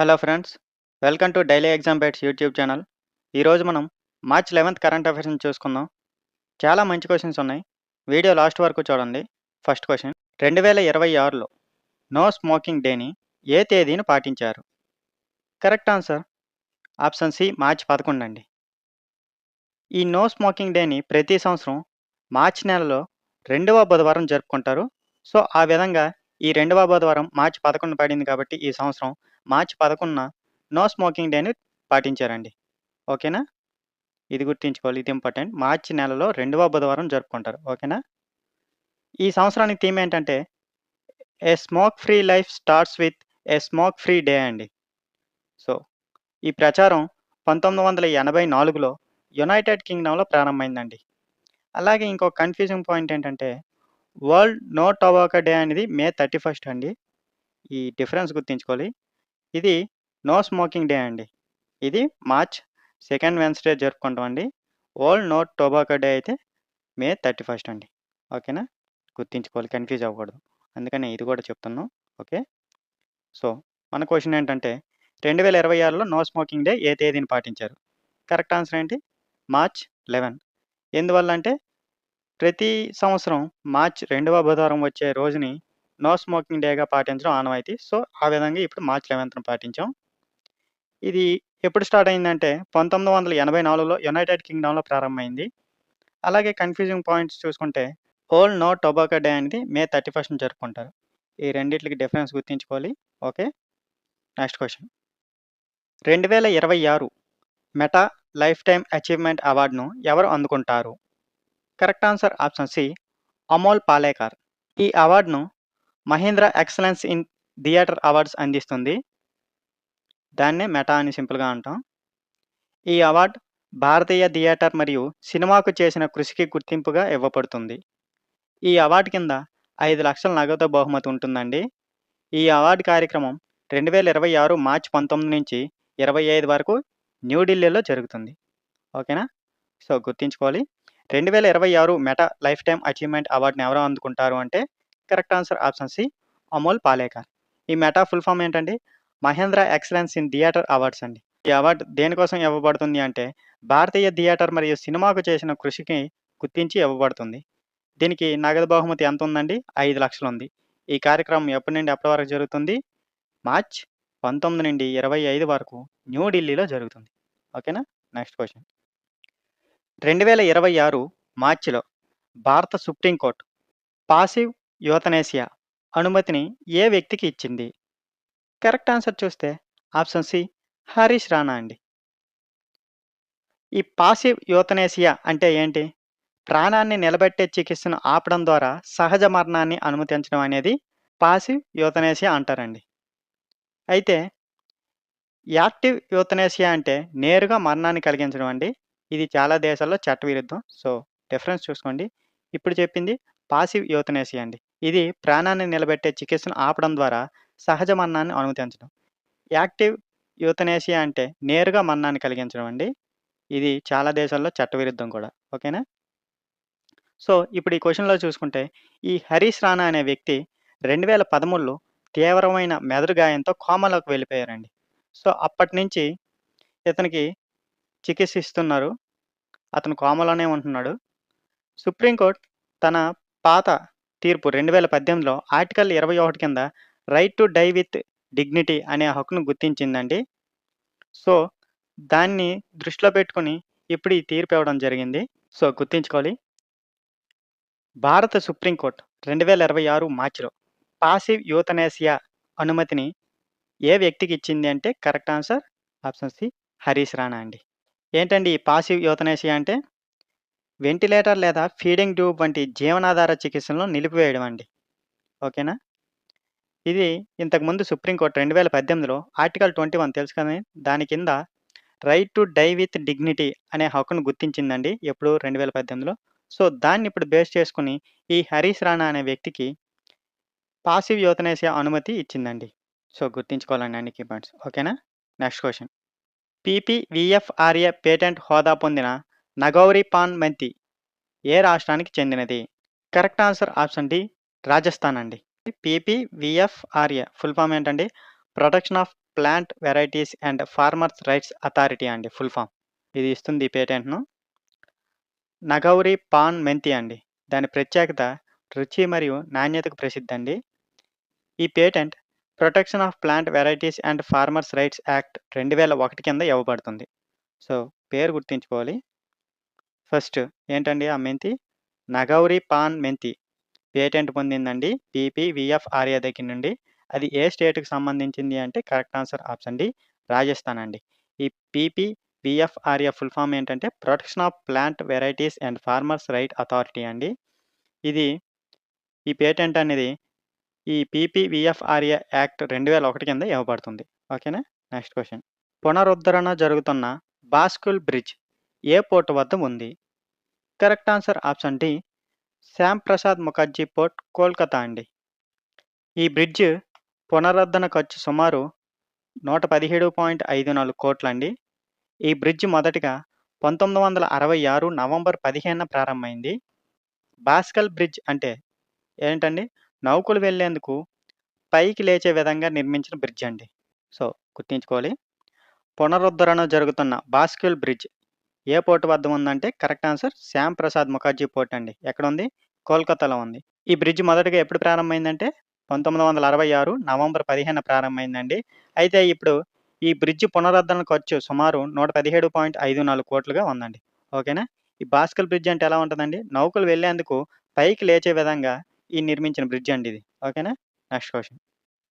Hello friends, welcome to daily exam bytes YouTube channel. ఈరోజు మనం March 11th current అఫైర్స్ని చూసుకుందాం. చాలా మంచి క్వశ్చన్స్ ఉన్నాయి. వీడియో లాస్ట్ వరకు చూడండి. ఫస్ట్ క్వశ్చన్, 2026లో నో స్మోకింగ్ డేని ఏ తేదీని పాటించారు? కరెక్ట్ ఆన్సర్ ఆప్షన్ సి మార్చి 11 అండి. ఈ నో స్మోకింగ్ డేని ప్రతి సంవత్సరం మార్చి నెలలో రెండవ బుధవారం జరుపుకుంటారు. సో ఆ విధంగా ఈ రెండవ బుధవారం మార్చి 11 పడింది కాబట్టి ఈ సంవత్సరం మార్చి 11న నో స్మోకింగ్ డేని పాటించారండి. ఓకేనా? ఇది గుర్తుంచుకోవాలి, ఇది ఇంపార్టెంట్. మార్చి నెలలో రెండవ బుధవారం జరుపుకుంటారు. ఓకేనా? ఈ సంవత్సరానికి థీమ్ ఏంటంటే a smoke free life starts with a smoke free day అండి. సో ఈ ప్రచారం 1984లో యునైటెడ్ కింగ్డమ్‌లో ప్రారంభమైందండి. అలాగే ఇంకో కన్‌ఫ్యూజింగ్ పాయింట్ ఏంటంటే వరల్డ్ నో టొబాకో డే అనేది మే 31 అండి. ఈ డిఫరెన్స్ గుర్తుంచుకోవాలి. ఇది నో స్మోకింగ్ డే అండి. ఇది మార్చ్ 2nd వెన్స్‌డే జరుపుకుంటామండి. వరల్డ్ నో టొబాకో డే అయితే మే 31 అండి. ఓకేనా? గుర్తుంచుకోవాలి, కన్‌ఫ్యూజ్ అవ్వకూడదు. అందుకనే ఇది కూడా చెప్తున్నాం. ఓకే. సో మన క్వెషన్ ఏంటంటే 2026లో నో స్మోకింగ్ డే ఏ తేదీని పాటించారు? కరెక్ట్ ఆన్సర్ ఏంటి? మార్చ్ 11. ఎందువల్ల అంటే ప్రతి సంవత్సరం మార్చ్ 2వ బుధవారం వచ్చే రోజుని నో స్మోకింగ్ డేగా పాటించడం ఆనవాయితీ. సో ఆ విధంగా ఇప్పుడు మార్చ్ 11న పాటించాం. ఇది ఎప్పుడు స్టార్ట్ అయిందంటే 1984లో యునైటెడ్ కింగ్డమ్‌లో ప్రారంభమైంది. అలాగే కన్‌ఫ్యూజింగ్ పాయింట్స్ చూసుకుంటే వరల్డ్ నో టొబాకో డే అనేది మే 31న జరుపుకుంటారు. ఈ రెండిట్లకి డిఫరెన్స్ గుర్తుంచుకోవాలి. Okay. Next question. 2026 meta lifetime achievement అవార్డ్‌ను ఎవరు అందుకుంటారు? Correct answer option C Amol Palekar. ఈ అవార్డ్‌ను Mahindra excellence in theatre awards అందిస్తుంది. దాన్నే మెటా అని సింపుల్‌గా అంటాం. ఈ అవార్డ్ భారతీయ థియేటర్ మరియు సినిమాకు చేసిన కృషికి గుర్తింపుగా ఇవ్వబడుతుంది. ఈ అవార్డు కింద 5 లక్షల నగదు బహుమతి ఉంటుందండి. ఈ అవార్డు కార్యక్రమం 2026 మార్చి 19 నుంచి 25 వరకు న్యూఢిల్లీలో జరుగుతుంది. ఓకేనా? సో గుర్తుంచుకోవాలి. 2026 మెటా లైఫ్ టైమ్ అచీవ్‌మెంట్ అవార్డ్‌ని ఎవరు అందుకుంటారు అంటే correct answer option C Amol Palekar. ఈ మెటా ఫుల్ ఫామ్ ఏంటండి? Mahindra excellence in theatre awards అండి. ఈ అవార్డు దేనికోసం ఇవ్వబడుతుంది అంటే భారతీయ థియేటర్ మరియు సినిమాకు చేసిన కృషికి గుర్తించి ఇవ్వబడుతుంది. దీనికి నగదు బహుమతి ఎంత ఉందండి? 5 లక్షలు ఉంది. ఈ కార్యక్రమం ఎప్పటి నుండి ఎప్పటి వరకు జరుగుతుంది? మార్చ్ 19 నుండి 25 వరకు న్యూఢిల్లీలో జరుగుతుంది. ఓకేనా? Next question. 2026 మార్చిలో భారత సుప్రీం కోర్ట్ పాసివ్ యూథనేసియా అనుమతిని ఏ వ్యక్తికి ఇచ్చింది? కరెక్ట్ ఆన్సర్ చూస్తే ఆప్షన్ సి హరీష్ రాణా అండి. ఈ పాసివ్ యూథనేసియా అంటే ఏంటి? ప్రాణాన్ని నిలబెట్టే చికిత్సను ఆపడం ద్వారా సహజ మరణాన్ని అనుమతించడం అనేది పాసివ్ యూథనేసియా అంటారండి. అయితే యాక్టివ్ యూథనేసియా అంటే నేరుగా మరణాన్ని కలిగించడం అండి. ఇది చాలా దేశాల్లో చట్టవిరుద్ధం. సో డిఫరెన్స్ చూసుకోండి. ఇప్పుడు చెప్పింది పాసివ్ యూథనేసియా అండి. ఇది ప్రాణాన్ని నిలబెట్టే చికిత్సను ఆపడం ద్వారా సహజ మరణాన్ని అనుమతించడం. యాక్టివ్ యూథనేసియా అంటే నేరుగా మరణాన్ని కలిగించడం అండి. ఇది చాలా దేశాల్లో చట్టవిరుద్ధం కూడా. ఓకేనా? సో ఇప్పుడు ఈ క్వెషన్‌లో చూసుకుంటే ఈ హరీష్ రాణా అనే వ్యక్తి 2013లో తీవ్రమైన మెదడు గాయంతో కోమాలోకి వెళ్ళిపోయారండి. సో అప్పటినుంచి ఇతనికి చికిత్స ఇస్తున్నారు. అతను కోమాలోనే ఉంటున్నాడు. సుప్రీం కోర్ట్ తన పాత తీర్పు 2018లో ఆర్టికల్ 21 కింద right to die with dignity అనే హక్కును గుర్తించిందండి. సో దాన్ని దృష్టిలో పెట్టుకొని ఇప్పుడు ఈ తీర్పు ఇవ్వడం జరిగింది. సో గుర్తుంచుకోవాలి. భారత సుప్రీం కోర్ట్ 2026 మార్చిలో పాసివ్ యూథనేసియా అనుమతిని ఏ వ్యక్తికి ఇచ్చింది అంటే correct answer option C Harish Rana అండి. ఏంటండి ఈ పాసివ్ యూథనేసియా అంటే? వెంటిలేటర్ లేదా ఫీడింగ్ ట్యూబ్ వంటి జీవనాధార చికిత్సలను నిలిపివేయడం అండి. ఓకేనా? ఇది ఇంతకుముందు సుప్రీం కోర్ట్ 2018లో ఆర్టికల్ 21 తెలుసు కదండీ! దాని కింద right to die with dignity అనే హక్కును గుర్తించిందండి. ఎప్పుడు? 2018లో. సో దాన్ని ఇప్పుడు బేస్ చేసుకొని ఈ హరీష్ రాణా అనే వ్యక్తికి పాసివ్ యూథనేసియా అనుమతి ఇచ్చిందండి. సో గుర్తుంచుకోవాలండి అన్ని కీ పాయింట్స్. ఓకేనా? Next question. పీపీవీఎఫ్ఆర్ఏ పేటెంట్ హోదా పొందిన నగౌరి పాన్ మెంతి ఏ రాష్ట్రానికి చెందినది? Correct answer option D Rajasthan అండి. పీపీవీఎఫ్ఆర్ఏ ఫుల్ ఫామ్ ఏంటండి? Protection of plant varieties and farmers rights authority అండి ఫుల్ ఫామ్. ఇది ఇస్తుంది ఈ పేటెంట్‌ను. నగౌరి పాన్ మెంతి అండి. దాని ప్రత్యేకత రుచి మరియు నాణ్యతకు ప్రసిద్ధండి. ఈ patent protection of plant varieties and farmers rights act 2001 కింద ఇవ్వబడుతుంది. సో, పేరు గుర్తుంచుకోవాలి. ఫస్ట్ ఏంటండి ఆ మెంతి? నగౌరి పాన్ మెంతి పేటెంట్ పొందిందండి పీపీవీఎఫ్ఆర్ఏ దగ్గర నుండి. అది ఏ స్టేట్‌కి సంబంధించింది అంటే correct answer option D Rajasthan అండి. ఈ పీపీవీఎఫ్ఆర్ఏ ఫుల్ ఫామ్ ఏంటంటే protection of plant varieties and farmers right authority అండి. ఇది ఈ పేటెంట్ అనేది ఈ పీపీవీఎఫ్ఆర్ఏ యాక్ట్ 2001 కింద ఇవ్వబడుతుంది. ఓకేనా? Next question. పునరుద్ధరణ జరుగుతున్న బాస్కుల్ బ్రిడ్జ్ ఏ పోర్ట్ వద్ద ఉంది? Correct answer option D Shyam Prasad Mukherjee port, Kolkata అండి. ఈ బ్రిడ్జ్ పునరుద్ధరణ ఖర్చు సుమారు 117.54 కోట్లండి. ఈ బ్రిడ్జ్ మొదటగా 1966 నవంబర్ 15న ప్రారంభమైంది. బాస్కల్ బ్రిడ్జ్ అంటే ఏంటండి? నౌకలు వెళ్లేందుకు పైకి లేచే విధంగా నిర్మించిన బ్రిడ్జ్ అండి. సో, గుర్తుంచుకోవాలి. పునరుద్ధరణ జరుగుతున్న బాస్కల్ బ్రిడ్జ్ ఏ పోర్ట్ వద్ద ఉందంటే correct answer Shyam Prasad Mukherjee port అండి. ఎక్కడుంది? కోల్కతాలో ఉంది. ఈ బ్రిడ్జ్ మొదటగా ఎప్పుడు ప్రారంభమైందంటే 1966 నవంబర్ 15న ప్రారంభమైందండి. అయితే ఇప్పుడు ఈ బ్రిడ్జ్ పునరుద్ధరణ ఖర్చు సుమారు 117.54 కోట్లుగా ఉందండి. ఓకేనా? ఈ బాస్కల్ బ్రిడ్జ్ అంటే ఎలా ఉంటదండి? నౌకలు వెళ్లేందుకు పైకి లేచే విధంగా ఈ నిర్మించిన బ్రిడ్జ్ అండి ఇది. ఓకేనా? Next question.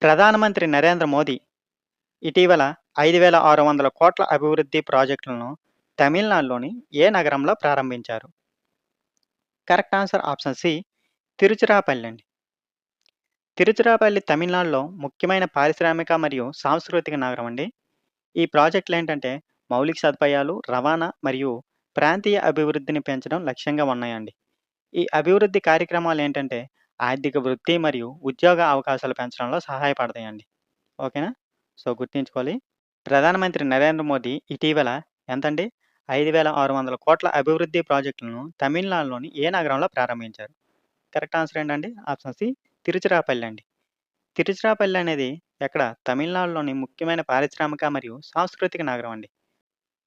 ప్రధానమంత్రి నరేంద్ర మోదీ ఇటీవల 5,600 కోట్ల అభివృద్ధి ప్రాజెక్టులను తమిళనాడులోని ఏ నగరంలో ప్రారంభించారు? Correct answer option C Tiruchirappalli అండి. తిరుచిరాపల్లి తమిళనాడులో ముఖ్యమైన పారిశ్రామిక మరియు సాంస్కృతిక నగరం అండి. ఈ ప్రాజెక్టులు ఏంటంటే మౌలిక సదుపాయాలు, రవాణా మరియు ప్రాంతీయ అభివృద్ధిని పెంచడం లక్ష్యంగా ఉన్నాయండి. ఈ అభివృద్ధి కార్యక్రమాలు ఏంటంటే ఆర్థిక వృద్ధి మరియు ఉద్యోగ అవకాశాలు పెంచడంలో సహాయపడతాయండి. ఓకేనా? సో, గుర్తుంచుకోవాలి. ప్రధానమంత్రి నరేంద్ర మోదీ ఇటీవల ఎంతండి? 5,600 కోట్ల అభివృద్ధి ప్రాజెక్టులను తమిళనాడులోని ఏ నగరంలో ప్రారంభించారు? కరెక్ట్ ఆన్సర్ ఏంటండి? ఆప్షన్ సి తిరుచిరాపల్లి అండి. తిరుచిరాపల్లి అనేది ఎక్కడ? తమిళనాడులోని ముఖ్యమైన పారిశ్రామిక మరియు సాంస్కృతిక నగరం అండి.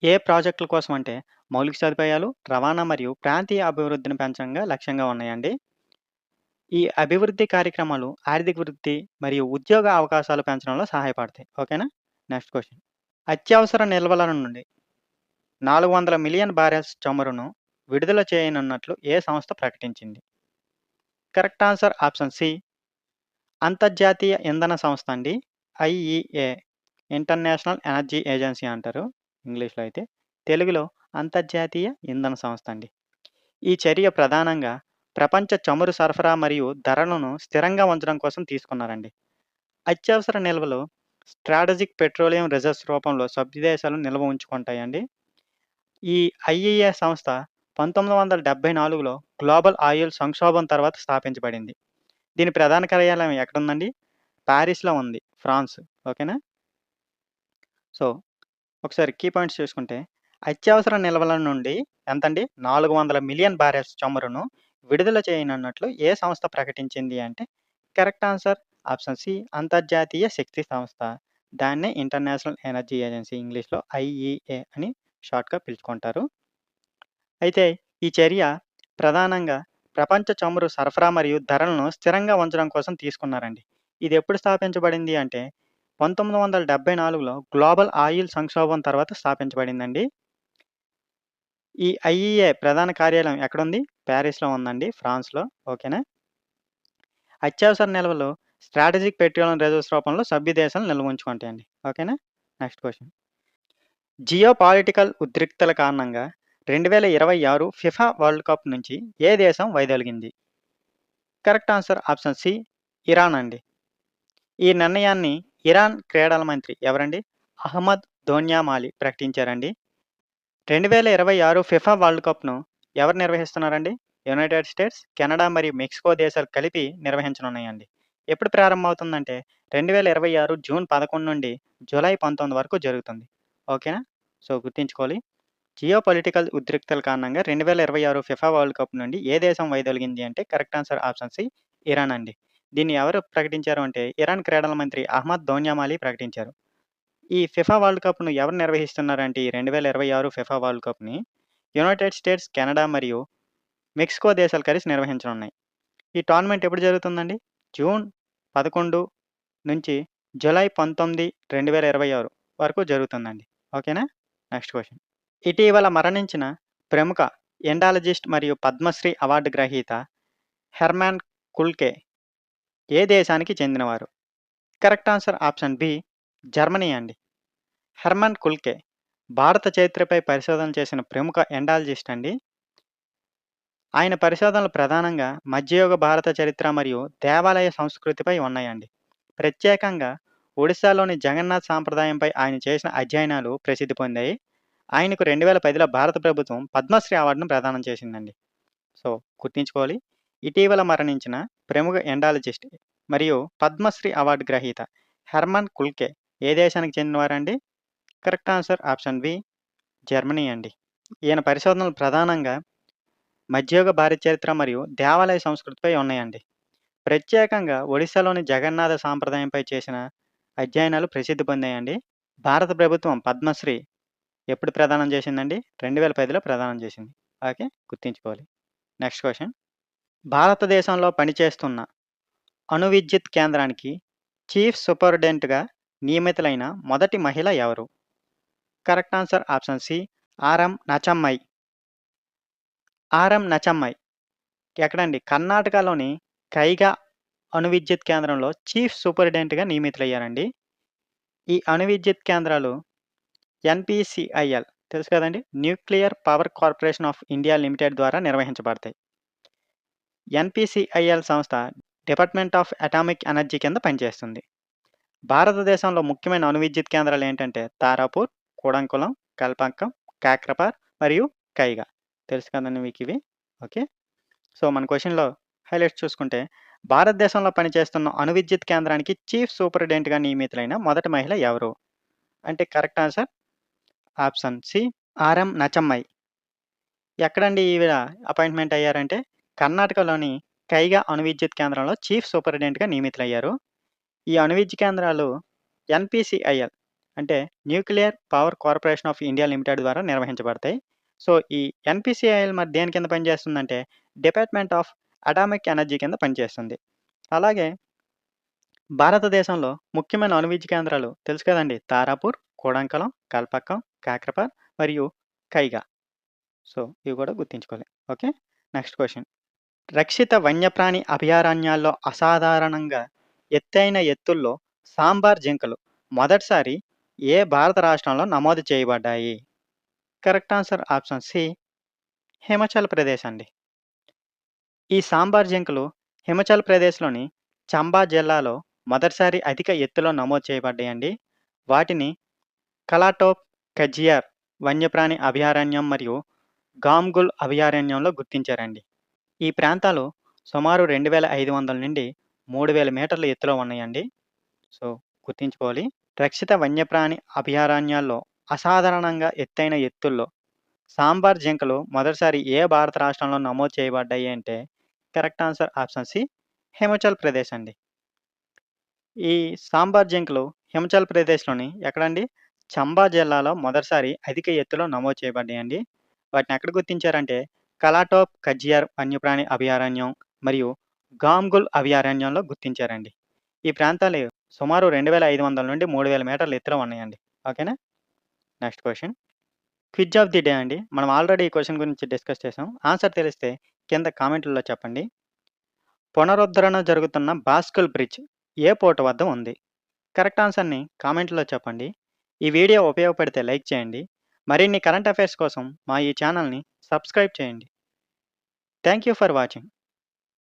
ఏ ప్రాజెక్టుల కోసం అంటే మౌలిక సదుపాయాలు, రవాణా మరియు ప్రాంతీయ అభివృద్ధిని పెంచడంగా లక్ష్యంగా ఉన్నాయండి. ఈ అభివృద్ధి కార్యక్రమాలు ఆర్థిక వృద్ధి మరియు ఉద్యోగ అవకాశాలు పెంచడంలో సహాయపడతాయి. ఓకేనా? Next question. అత్యవసర నిల్వల నుండి 400 మిలియన్ బ్యారెల్స్ చమురును విడుదల చేయనున్నట్లు ఏ సంస్థ ప్రకటించింది? కరెక్ట్ ఆన్సర్ ఆప్షన్ సి అంతర్జాతీయ ఇంధన సంస్థ అండి. ఐఈఏ ఇంటర్నేషనల్ ఎనర్జీ ఏజెన్సీ అంటారు ఇంగ్లీష్‌లో అయితే. తెలుగులో అంతర్జాతీయ ఇంధన సంస్థ అండి. ఈ చర్య ప్రధానంగా ప్రపంచ చమురు సరఫరా మరియు ధరలను స్థిరంగా ఉంచడం కోసం తీసుకున్నారండి. అత్యవసర నిల్వలు స్ట్రాటజిక్ పెట్రోలియం రిజర్వ్స్ రూపంలో సభ్యదేశాలు నిల్వ ఉంచుకుంటాయండి. ఈ ఐఈఏ సంస్థ 1974లో గ్లోబల్ ఆయిల్ సంక్షోభం తర్వాత స్థాపించబడింది. దీని ప్రధాన కార్యాలయం ఎక్కడుందండి? పారిస్‌లో ఉంది. ఫ్రాన్స్. ఓకేనా? సో, ఒకసారి కీ పాయింట్స్ చూసుకుంటే అత్యవసర నిల్వల నుండి ఎంతండి? 400 మిలియన్ బ్యారెల్స్ చమురును విడుదల చేయనున్నట్లు ఏ సంస్థ ప్రకటించింది అంటే కరెక్ట్ ఆన్సర్ ఆప్షన్ సి అంతర్జాతీయ శక్తి సంస్థ. దాన్నే ఇంటర్నేషనల్ ఎనర్జీ ఏజెన్సీ ఇంగ్లీష్‌లో ఐఈఏ అని షార్ట్‌గా పిలుచుకుంటారు. అయితే ఈ చర్య ప్రధానంగా ప్రపంచ చమురు సరఫరా మరియు ధరలను స్థిరంగా ఉంచడం కోసం తీసుకున్నారండి. ఇది ఎప్పుడు స్థాపించబడింది అంటే 1974లో గ్లోబల్ ఆయిల్ సంక్షోభం తర్వాత స్థాపించబడిందండి. ఈ ఐఈఏ ప్రధాన కార్యాలయం ఎక్కడుంది? పారిస్‌లో ఉందండి. ఫ్రాన్స్‌లో. ఓకేనా? అత్యవసర నిల్వలు స్ట్రాటజిక్ పెట్రోలియం రిజర్వ్స్ రూపంలో సభ్య దేశాలు నిల్వ ఉంచుకుంటాయండి. ఓకేనా? Next question. జియో పాలిటికల్ ఉద్రిక్తతల కారణంగా 2026 ఫిఫా వరల్డ్ కప్ నుంచి ఏ దేశం వైదొలిగింది? Correct answer option C Iran అండి. ఈ నిర్ణయాన్ని ఇరాన్ క్రీడల మంత్రి ఎవరండి? అహ్మద్ దోన్యామాలి ప్రకటించారండి. 2026 ఫిఫా వరల్డ్ కప్‌ను ఎవరు నిర్వహిస్తున్నారండి? యునైటెడ్ స్టేట్స్, కెనడా మరియు మెక్సికో దేశాలు కలిపి నిర్వహించనున్నాయండి. ఎప్పుడు ప్రారంభమవుతుందంటే 2026 జూన్ 11 నుండి జూలై 19 వరకు జరుగుతుంది. ఓకేనా? సో, గుర్తుంచుకోవాలి. జియో పొలిటికల్ ఉద్రిక్తతల కారణంగా 2026 ఫిఫా వరల్డ్ కప్ నుండి ఏ దేశం వైదొలిగింది అంటే correct answer option C Iran అండి. దీన్ని ఎవరు ప్రకటించారు అంటే ఇరాన్ క్రీడల మంత్రి అహ్మద్ దోన్యామాలి ప్రకటించారు. ఈ ఫిఫా వరల్డ్ కప్‌ను ఎవరు నిర్వహిస్తున్నారంటే ఈ 2026 ఫిఫా వరల్డ్ కప్‌ని యునైటెడ్ స్టేట్స్, కెనడా మరియు మెక్సికో దేశాలు కలిసి నిర్వహించనున్నాయి. ఈ టోర్నమెంట్ ఎప్పుడు జరుగుతుందండి? జూన్ 11 నుంచి జూలై 19, 2026 వరకు జరుగుతుందండి. ఓకేనా? Next question. ఇటీవల మరణించిన ప్రముఖ ఎండాలజిస్ట్ మరియు పద్మశ్రీ అవార్డు గ్రహీత హెర్మాన్ కుల్కే ఏ దేశానికి చెందినవారు? Correct answer option B Germany అండి. హెర్మన్ కుల్కే భారత చరిత్రపై పరిశోధన చేసిన ప్రముఖ ఎండాలజిస్ట్ అండి. ఆయన పరిశోధనలు ప్రధానంగా మధ్యయుగ భారత చరిత్ర మరియు దేవాలయ సంస్కృతిపై ఉన్నాయండి. ప్రత్యేకంగా ఒడిశాలోని జగన్నాథ్ సాంప్రదాయంపై ఆయన చేసిన అధ్యయనాలు ప్రసిద్ధి పొందాయి. ఆయనకు 2010లో భారత ప్రభుత్వం పద్మశ్రీ అవార్డును ప్రదానం చేసిందండి. సో, గుర్తుంచుకోవాలి. ఇటీవల మరణించిన ప్రముఖ ఎండాలజిస్ట్ మరియు పద్మశ్రీ అవార్డు గ్రహీత హెర్మన్ కుల్కే ఏ దేశానికి చెందినవారండి? Correct answer option B Germany అండి. ఈయన పరిశోధనలు ప్రధానంగా మధ్యయుగ భారత చరిత్ర మరియు దేవాలయ సంస్కృతిపై ఉన్నాయండి. ప్రత్యేకంగా ఒడిశాలోని జగన్నాథ సాంప్రదాయంపై చేసిన అధ్యయనాలు ప్రసిద్ధి పొందాయండి. భారత ప్రభుత్వం పద్మశ్రీ ఎప్పుడు ప్రదానం చేసిందండి? 2010లో ప్రదానం చేసింది. ఓకే, గుర్తుంచుకోవాలి. Next question. భారతదేశంలో పనిచేస్తున్న అణు విద్యుత్ కేంద్రానికి చీఫ్ సూపరింటెండెంట్‌గా నియమితులైన మొదటి మహిళ ఎవరు? Correct answer option C RM Nachammai. RM Nachammai ఎక్కడండి? కర్ణాటకలోని కైగా అణు విద్యుత్ కేంద్రంలో చీఫ్ సూపరింటెండెంట్‌గా నియమితులయ్యారండి. ఈ అణు విద్యుత్ కేంద్రాలు ఎన్‌పీసీఐఎల్ తెలుసు కదండీ! Nuclear power corporation of India limited ద్వారా నిర్వహించబడతాయి. ఎన్‌పీసీఐఎల్ సంస్థ డిపార్ట్మెంట్ ఆఫ్ అటామిక్ ఎనర్జీ కింద పనిచేస్తుంది. భారతదేశంలో ముఖ్యమైన అణు విద్యుత్ కేంద్రాలు ఏంటంటే తారాపూర్, కూడంకులం, కల్పక్కం, కాక్రపార్ మరియు కైగా. తెలుసు కదండీ మీకివి. ఓకే. సో, మన క్వెషన్‌లో హైలైట్స్ చూసుకుంటే భారతదేశంలో పనిచేస్తున్న అణు విద్యుత్ కేంద్రానికి చీఫ్ సూపరింటెండెంట్‌గా నియమితులైన మొదటి మహిళ ఎవరు? అంటే correct answer option C RM Nachammai. ఎక్కడండి ఈవిడ అపాయింట్‌మెంట్ అయ్యారంటే కర్ణాటకలోని కైగా అణు విద్యుత్ కేంద్రంలో చీఫ్ సూపరింటెండెంట్‌గా నియమితులయ్యారు. ఈ అణు విద్యుత్ కేంద్రాలు ఎన్‌పీసీఐఎల్ అంటే nuclear power corporation of India limited ద్వారా నిర్వహించబడతాయి. సో, ఈ ఎన్‌పీసీఐఎల్ మరి దేని కింద పనిచేస్తుందంటే డిపార్ట్మెంట్ ఆఫ్ అటామిక్ ఎనర్జీ కింద పనిచేస్తుంది. అలాగే భారతదేశంలో ముఖ్యమైన అణు విద్యుత్ కేంద్రాలు తెలుసు కదండీ! తారాపూర్, కూడంకలం, కల్పక్కం, కాక్రపార్ మరియు కైగా. సో, ఇవి కూడా గుర్తుంచుకోవాలి. ఓకే. Next question. రక్షిత వన్యప్రాణి అభయారణ్యాల్లో అసాధారణంగా ఎత్తైన ఎత్తుల్లో సాంబార్ జింకలు మొదటిసారి ఏ భారత రాష్ట్రంలో నమోదు చేయబడ్డాయి? Correct answer option C Himachal Pradesh అండి. ఈ సాంబార్ జింకలు హిమాచల్ ప్రదేశ్‌లోని చంబా జిల్లాలో మొదటిసారి అధిక ఎత్తులో నమోదు చేయబడ్డాయండి. వాటిని కలాటోప్ కజియార్ వన్యప్రాణి అభయారణ్యం మరియు గామ్గుల్ అభయారణ్యంలో గుర్తించారండి. ఈ ప్రాంతాలు సుమారు 2500 నుండి 3000 మీటర్ల ఎత్తులో ఉన్నాయండి. సో, గుర్తుంచుకోవాలి. రక్షిత వన్యప్రాణి అభయారణ్యాల్లో అసాధారణంగా ఎత్తైన ఎత్తుల్లో సాంబార్ జింకలు మొదటిసారి ఏ భారత రాష్ట్రంలో నమోదు చేయబడ్డాయి అంటే correct answer option C Himachal Pradesh అండి. ఈ సాంబార్ జింకలు హిమాచల్ ప్రదేశ్‌లోని ఎక్కడండి? చంబా జిల్లాలో మొదటిసారి అధిక ఎత్తులో నమోదు చేయబడ్డాయండి. వాటిని ఎక్కడ గుర్తించారంటే కలాటోప్ కజియార్ వన్యప్రాణి అభయారణ్యం మరియు గామ్గుల్ అభయారణ్యంలో గుర్తించారండి. ఈ ప్రాంతాలు సుమారు 2500 నుండి 3000 మీటర్ల ఎత్తులో ఉన్నాయండి. ఓకేనా? Next question. Quiz of the day అండి. మనం ఆల్రెడీ ఈ క్వెషన్ గురించి డిస్కస్ చేసాం. ఆన్సర్ తెలిస్తే కింద కామెంట్‌లలో చెప్పండి. పునరుద్ధరణ జరుగుతున్న బాస్కల్ బ్రిడ్జ్ ఏ పోర్ట్ వద్ద ఉంది? కరెక్ట్ ఆన్సర్‌ని కామెంట్‌లో చెప్పండి. ఈ వీడియో ఉపయోగపడితే లైక్ చేయండి. మరిన్ని కరెంట్ అఫైర్స్ కోసం మా ఈ ఛానల్‌ని సబ్స్క్రైబ్ చేయండి. Thank you for watching.